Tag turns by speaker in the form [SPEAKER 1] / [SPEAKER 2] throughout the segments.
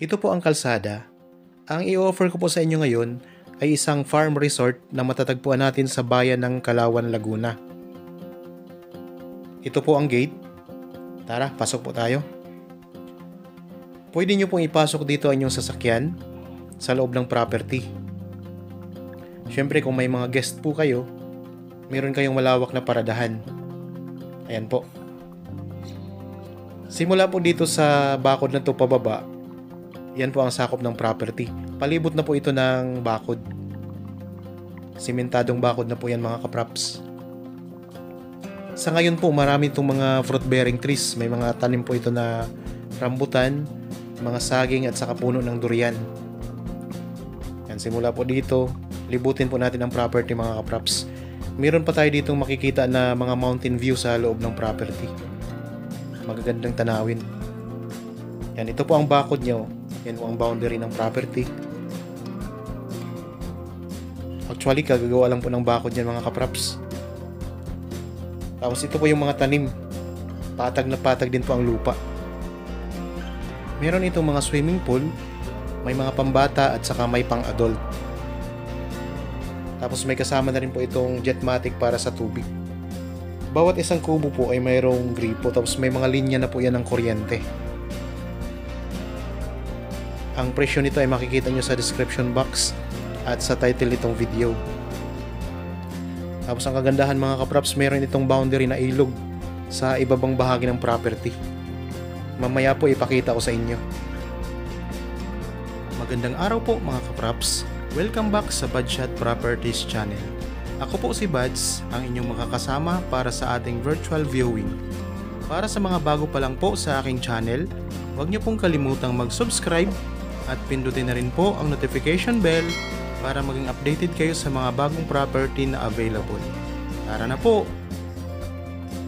[SPEAKER 1] Ito po ang kalsada. Ang i-offer ko po sa inyo ngayon ay isang farm resort na matatagpuan natin sa bayan ng Kalawan, Laguna. Ito po ang gate. Tara, pasok po tayo. Pwede nyo pong ipasok dito ang inyong sasakyan sa loob ng property. Siyempre kung may mga guest po kayo, meron kayong malawak na paradahan. Ayan po. Simula po dito sa bakod na to pababa, yan po ang sakop ng property. Palibot na po ito ng bakod. Simentadong bakod na po yan mga kapraps. Sa ngayon po marami itong mga fruit bearing trees. May mga tanim po ito na rambutan, mga saging at saka puno ng durian. Yan, simula po dito, libutin po natin ang property mga kapraps. Meron pa tayo ditong makikita na mga mountain view sa loob ng property. Magagandang tanawin. Yan, ito po ang bakod nyo. Yan po ang boundary ng property. Actually, kagagawa lang po ng bakod yan mga kapraps. Tapos ito po yung mga tanim. Patag na patag din po ang lupa. Meron itong mga swimming pool, may mga pambata at saka may pang-adult. Tapos may kasama na rin po itong jetmatic para sa tubig. Bawat isang kubo po ay mayroong gripo, tapos may mga linya na po yan ng kuryente. Ang presyo nito ay makikita nyo sa description box at sa title nitong video. Tapos ang kagandahan mga kapraps, meron itong boundary na ilog sa ibabang bahagi ng property. Mamaya po ipakita ko sa inyo. Magandang araw po mga kapraps. Welcome back sa Budshot Properties channel. Ako po si Buds, ang inyong makakasama para sa ating virtual viewing. Para sa mga bago pa lang po sa aking channel, huwag niyo pong kalimutang mag-subscribe at pindutin na rin po ang notification bell para maging updated kayo sa mga bagong property na available. Tara na po!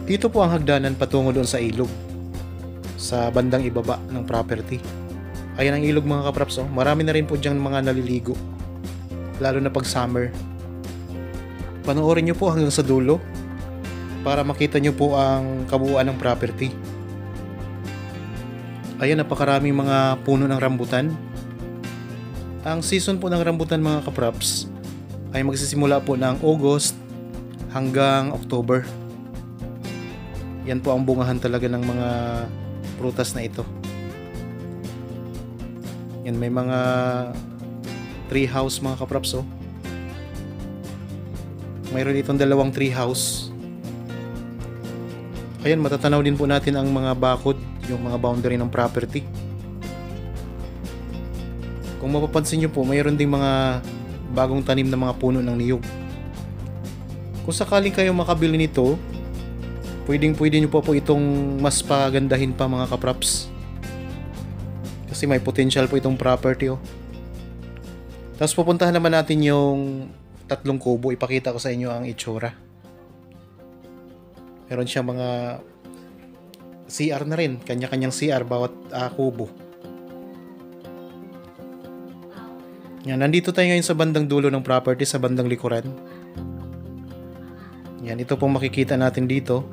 [SPEAKER 1] Dito po ang hagdanan patungo doon sa ilog, sa bandang ibaba ng property. Ayan ang ilog mga kapraps, oh. Marami na rin po dyan mga naliligo, lalo na pag summer. Panoorin nyo po hanggang sa dulo para makita nyo po ang kabuuan ng property. Ayan, napakaraming mga puno ng rambutan. Ang season po ng rambutan mga kapraps ay magsisimula po ng August hanggang October. Yan po ang bungahan talaga ng mga prutas na ito. Yan, may mga tree house mga kapraps, oh. Mayroon itong dalawang tree house. Ayan, matatanaw din po natin ang mga bakod, yung mga boundary ng property. Kung mapapansin nyo po, mayroon ding mga bagong tanim na mga puno ng niyog. Kung sakaling kayo makabili nito, pwede nyo po itong mas pagandahin pa mga kapraps. Kasi may potential po itong property, oh. Tapos pupuntahan naman natin yung tatlong kubo. Ipakita ko sa inyo ang itsura. Meron siya mga CR na rin. Kanya-kanyang CR bawat kubo. Yan, nandito tayo ngayon sa bandang dulo ng property, sa bandang likuran. Yan, ito pong makikita natin dito.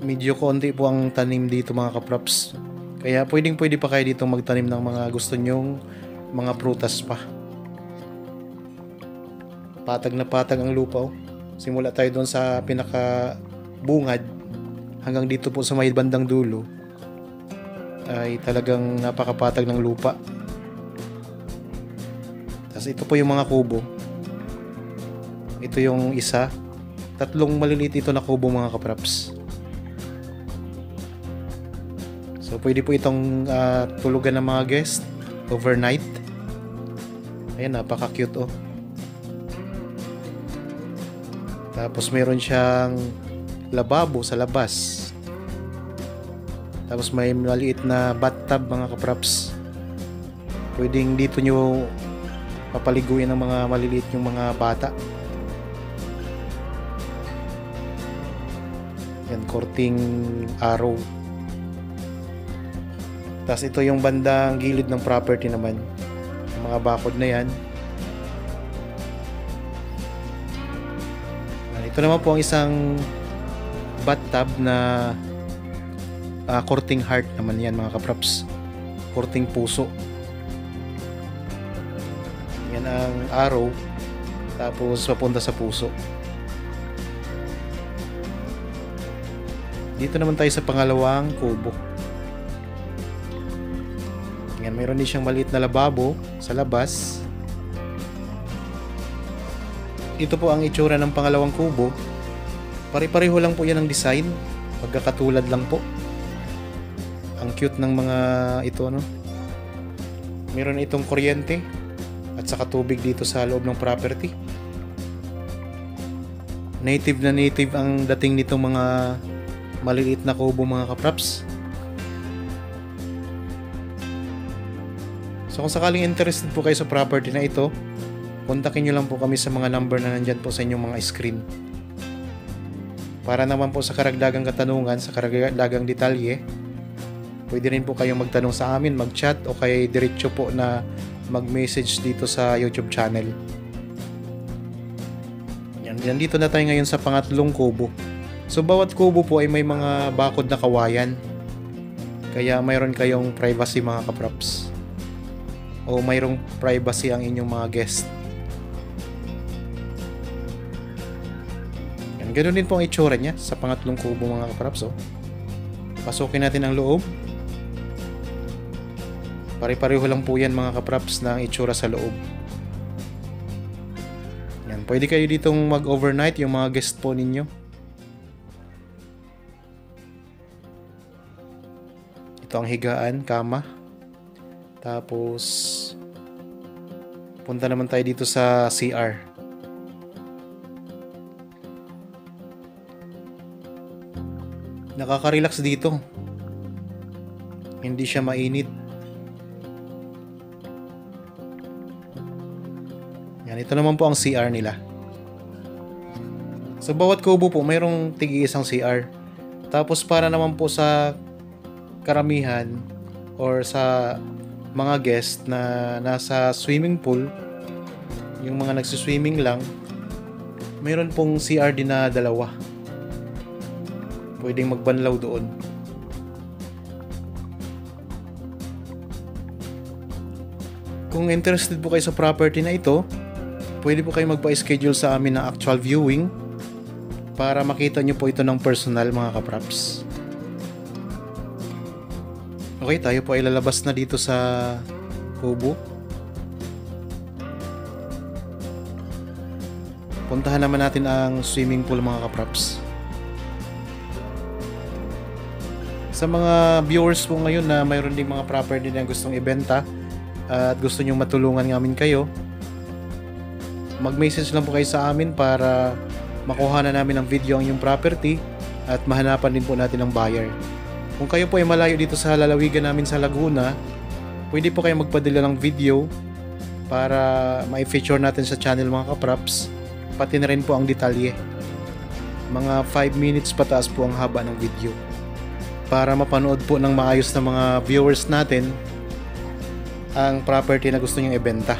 [SPEAKER 1] Medyo konti po ang tanim dito mga kapraps. Kaya pwede pa kayo dito magtanim ng mga gusto nyong mga prutas pa. Patag na patag ang lupa, oh. Simula tayo doon sa pinaka bungad hanggang dito po sa may bandang dulo ay talagang napakapatag ng lupa. Tapos ito po yung mga kubo. Ito yung isa. Tatlong maliliit ito na kubo mga kapraps. So pwede po itong tulugan ng mga guest overnight. Ayan, napaka cute, oh. Tapos meron siyang lababo sa labas. Tapos may maliit na bathtub mga kapraps. Pwedeng dito nyo papaliguin ng mga maliliit yung mga bata. Yan, korting araw. Tapos ito yung bandang gilid ng property naman. Yung mga bakod na yan. Ito naman po ang isang bathtub na korting heart naman yan mga kapraps. korting puso. Yan ang arrow, tapos papunta sa puso. Dito naman tayo sa pangalawang kubo. Yan, mayroon din siyang maliit na lababo sa labas. Ito po ang itsura ng pangalawang kubo. Pare-pareho lang po yan ang design, pagkakatulad lang po. Ang cute ng mga ito, ano. Meron itong kuryente at saka tubig dito sa loob ng property. Native na native ang dating nitong mga maliliit na kubo, mga kapraps. So kung sakaling interested po kayo sa property na ito, kontakin nyo lang po kami sa mga number na nandyan po sa inyong mga screen. Para naman po sa karagdagang katanungan, sa karagdagang detalye, pwede rin po kayong magtanong sa amin, mag-chat, o kaya diretso po na mag-message dito sa YouTube channel. Yan, dito na tayo ngayon sa pangatlong kubo. So bawat kubo po ay may mga bakod na kawayan. Kaya mayroon kayong privacy, mga kapraps. O mayroong privacy ang inyong mga guest. Yan, ganoon din po ang itsura niya sa pangatlong kubo, mga kapraps. Pasukin natin ang loob. Pare-pareho lang po yan, mga kapraps, na ang itsura sa loob. Yan, pwede kayo ditong mag-overnight yung mga guest po ninyo. Ito ang higaan, kama. Tapos punta naman tayo dito sa CR. Nakaka-relax dito. Hindi siya mainit. Yan, ito naman po ang CR nila. Sa bawat kubo po mayroong tig-iisang CR. Tapos para naman po sa karamihan or sa mga guest na nasa swimming pool, yung mga nagsiswimming lang, mayroon pong CR din na dalawa. Pwedeng magbanlaw doon. Kung interested po kayo sa property na ito, pwede po kayo magpa-schedule sa amin ng actual viewing para makita nyo po ito ng personal, mga kapraps. Okay, tayo po ay lalabas na dito sa kubo. Puntahan naman natin ang swimming pool, mga kapraps. Sa mga viewers po ngayon na mayroon ding mga property na gustong ibenta at gusto nyong matulungan namin kayo, mag-message lang po kayo sa amin para makuha na namin ang video ang inyong property at mahanapan din po natin ang buyer. Kung kayo po ay malayo dito sa lalawigan namin sa Laguna, pwede po kayo magpadala ng video para ma-feature natin sa channel, mga kapraps. Pati na rin po ang detalye. Mga 5 minutes pataas po ang haba ng video para mapanood po ng maayos na mga viewers natin ang property na gusto nyong ibenta.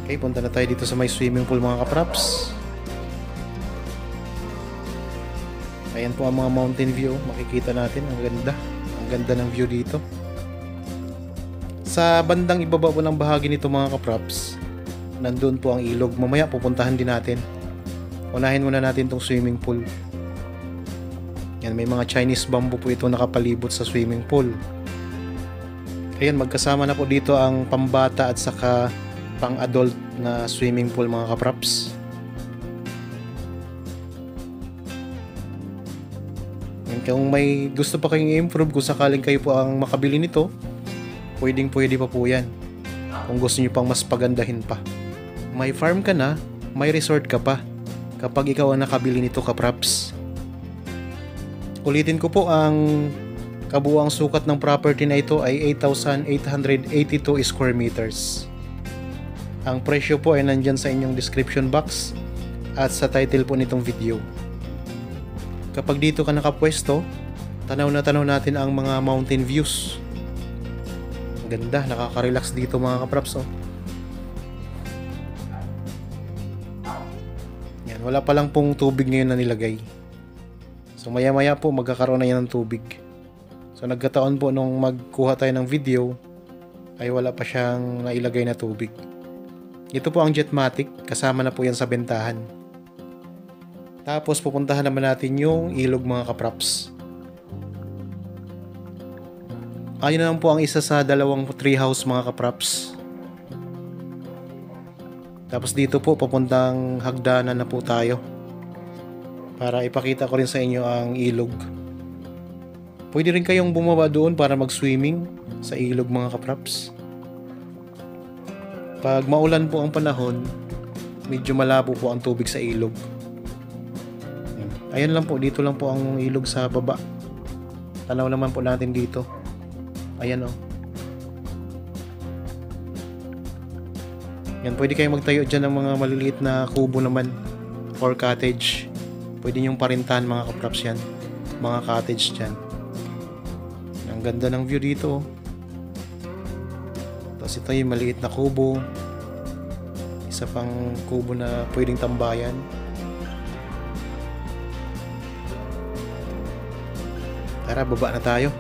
[SPEAKER 1] Okay, punta na tayo dito sa may swimming pool, mga kapraps. Ayan po ang mga mountain view. Makikita natin, ang ganda. Ang ganda ng view dito. Sa bandang ibaba po ng bahagi nito, mga kapraps, nandun po ang ilog. Mamaya pupuntahan din natin. Unahin muna natin tong swimming pool. Yan, may mga Chinese bamboo po ito nakapalibot sa swimming pool. Ayan, magkasama na po dito ang pambata at saka pang-adult na swimming pool, mga kapraps. Kung may gusto pa kayong i-improve, kung sakaling kayo po ang makabili nito, pwede pa po yan. Kung gusto nyo pang mas pagandahin pa. May farm ka na, may resort ka pa kapag ikaw ang nakabili nito, kapraps. Ulitin ko po, ang kabuuang sukat ng property na ito ay 8,882 square meters. Ang presyo po ay nandyan sa inyong description box at sa title po nitong video. Kapag dito ka nakapwesto, tanaw natin ang mga mountain views. Ang ganda, nakaka-relax dito, mga kapraps. Yan, wala pa lang pong tubig ngayon na nilagay. So So maya maya po magkakaroon na yan ng tubig. So nagkataon po nung magkuha tayo ng video ay wala pa siyang nailagay na tubig. Ito po ang Jetmatic, kasama na po yan sa bentahan. Tapos pupuntahan naman natin yung ilog mga kapraps. Ayun naman po ang isa sa dalawang treehouse mga kapraps. Tapos dito po papuntang hagdanan na po tayo. Para ipakita ko rin sa inyo ang ilog. Pwede rin kayong bumaba doon para mag-swimming sa ilog mga kapraps. Pag maulan po ang panahon, medyo malabo po ang tubig sa ilog. Ayan lang po, dito lang po ang ilog sa baba. Tanaw naman po natin dito. Ayan o. Yan, pwede kayong magtayo dyan ng mga maliliit na kubo naman or cottage. Pwede nyong parintahan mga kapraps yan. Mga cottage dyan. Ang ganda ng view dito. Tapos ito yung maliit na kubo. Isa pang kubo na pwedeng tambayan. Tara, baba na tayo.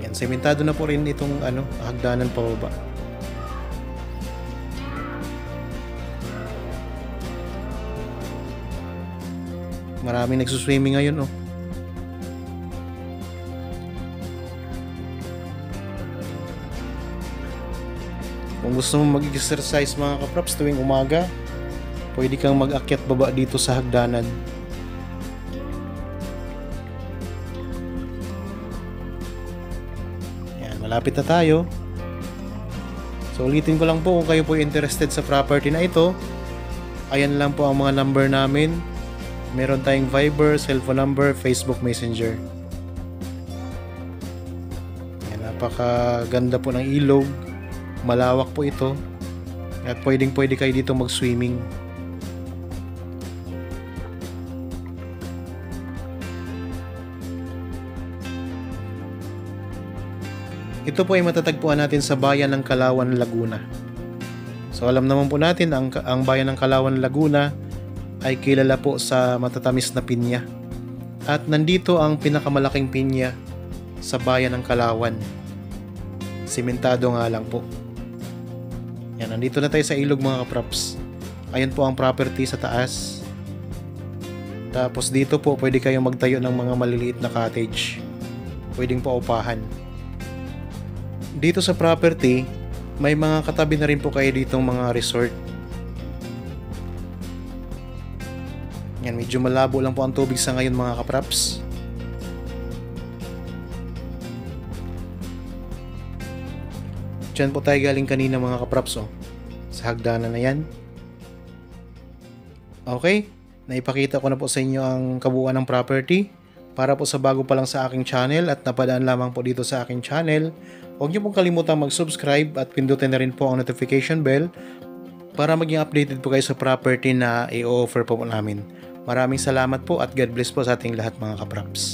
[SPEAKER 1] Yan, sementado na po rin itong hagdanan pababa. Maraming nagsuswimming ngayon Kung gusto mo mag-exercise mga kapraps tuwing umaga, pwede kang mag-akyat baba dito sa hagdanan. Yan, malapit na tayo. So ulitin ko lang po, kung kayo po interested sa property na ito, ayan lang po ang mga number namin. Meron tayong Viber, cellphone number, Facebook Messenger. Yan, napakaganda po ng ilog. Malawak po ito. At pwede kayo dito mag-swimming. Ito po ay matatagpuan natin sa bayan ng Kalawan, Laguna. So alam naman po natin ang bayan ng Kalawan, Laguna ay kilala po sa matatamis na pinya. At nandito ang pinakamalaking pinya sa bayan ng Kalawan. Simentado nga lang po. Yan, nandito na tayo sa ilog mga kapraps. Ayan po ang property sa taas. Tapos dito po pwede kayong magtayo ng mga maliliit na cottage. Pwedeng paupahan. Dito sa property, may mga katabi na rin po kayo ditong mga resort. Yan, medyo malabo lang po ang tubig sa ngayon mga kapraps. Diyan po tayo galing kanina mga kapraps sa hagdanan na yan. Okay, naipakita ko na po sa inyo ang kabuuan ng property. Para po sa bago pa lang sa aking channel at napadaan lamang po dito sa aking channel, huwag niyo pong kalimutan mag-subscribe at pindutin na rin po ang notification bell para maging updated po kayo sa property na i-offer po namin. Maraming salamat po at God bless po sa ating lahat mga kapraps.